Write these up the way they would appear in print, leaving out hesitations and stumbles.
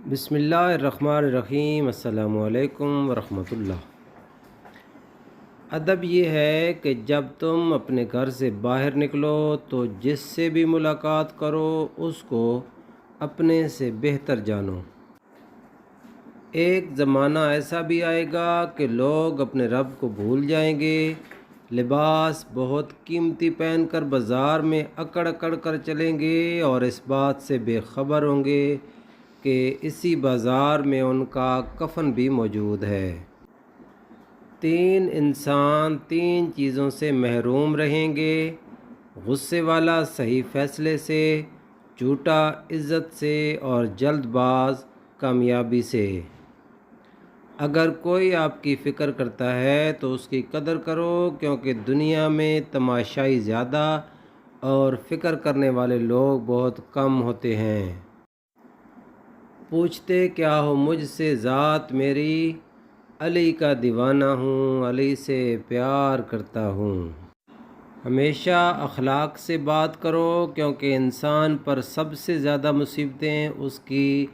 بسم اللہ الرحمن الرحیم۔ السلام علیکم ورحمۃ اللہ۔ ادب یہ ہے کہ جب تم اپنے گھر سے باہر نکلو تو جس سے بھی ملاقات کرو اس کو اپنے سے بہتر جانو۔ ایک زمانہ ایسا بھی آئے گا کہ لوگ اپنے رب کو بھول جائیں گے، لباس بہت قیمتی پہن کر بازار میں اکڑ اکڑ کر چلیں گے اور اس بات سے بے خبر ہوں گے کہ اسی بازار میں ان کا کفن بھی موجود ہے۔ انسان تین چیزوں سے محروم رہیں گے: غصے والا صحیح فیصلے سے، جھوٹا عزت سے، اور جلد باز کامیابی سے۔ اگر کوئی آپ کی فکر کرتا ہے تو اس کی قدر کرو، کیونکہ دنیا میں تماشائی زیادہ اور فکر کرنے والے لوگ بہت کم ہوتے ہیں۔ پوچھتے کیا ہو مجھ سے ذات میری، علی کا دیوانہ ہوں، علی سے پیار کرتا ہوں۔ ہمیشہ اخلاق سے بات کرو، کیونکہ انسان پر سب سے زیادہ مصیبتیں اس کی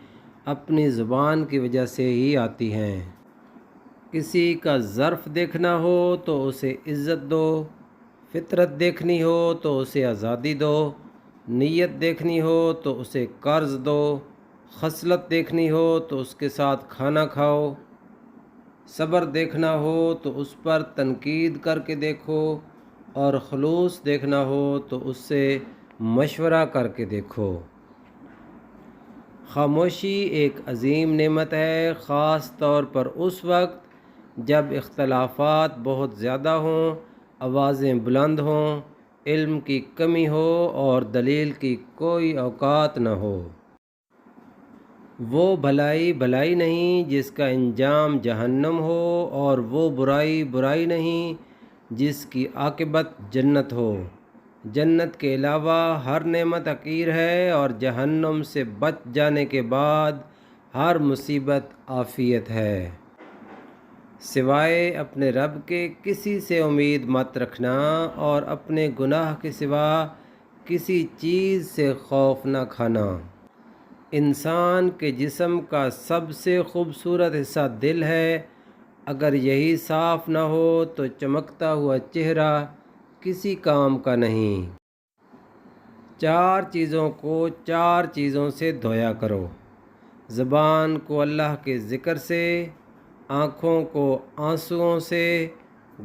اپنی زبان کی وجہ سے ہی آتی ہیں۔ کسی کا ظرف دیکھنا ہو تو اسے عزت دو، فطرت دیکھنی ہو تو اسے آزادی دو، نیت دیکھنی ہو تو اسے قرض دو، خصلت دیکھنی ہو تو اس کے ساتھ کھانا کھاؤ، صبر دیکھنا ہو تو اس پر تنقید کر کے دیکھو، اور خلوص دیکھنا ہو تو اس سے مشورہ کر کے دیکھو۔ خاموشی ایک عظیم نعمت ہے، خاص طور پر اس وقت جب اختلافات بہت زیادہ ہوں، آوازیں بلند ہوں، علم کی کمی ہو اور دلیل کی کوئی اوقات نہ ہو۔ وہ بھلائی نہیں جس کا انجام جہنم ہو، اور وہ برائی نہیں جس کی عاقبت جنت ہو۔ جنت کے علاوہ ہر نعمت حقیر ہے، اور جہنم سے بچ جانے کے بعد ہر مصیبت عافیت ہے۔ سوائے اپنے رب کے کسی سے امید مت رکھنا، اور اپنے گناہ کے سوا کسی چیز سے خوف نہ کھانا۔ انسان کے جسم کا سب سے خوبصورت حصہ دل ہے، اگر یہی صاف نہ ہو تو چمکتا ہوا چہرہ کسی کام کا نہیں۔ چار چیزوں کو چار چیزوں سے دھویا کرو: زبان کو اللہ کے ذکر سے، آنکھوں کو آنسوؤں سے،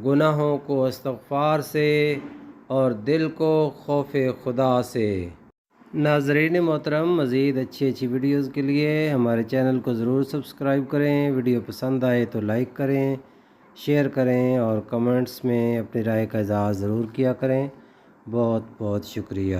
گناہوں کو استغفار سے، اور دل کو خوف خدا سے۔ ناظرین محترم، مزید اچھی ویڈیوز کے لیے ہمارے چینل کو ضرور سبسکرائب کریں۔ ویڈیو پسند آئے تو لائک کریں، شیئر کریں، اور کمنٹس میں اپنی رائے کا اظہار ضرور کیا کریں۔ بہت بہت شکریہ۔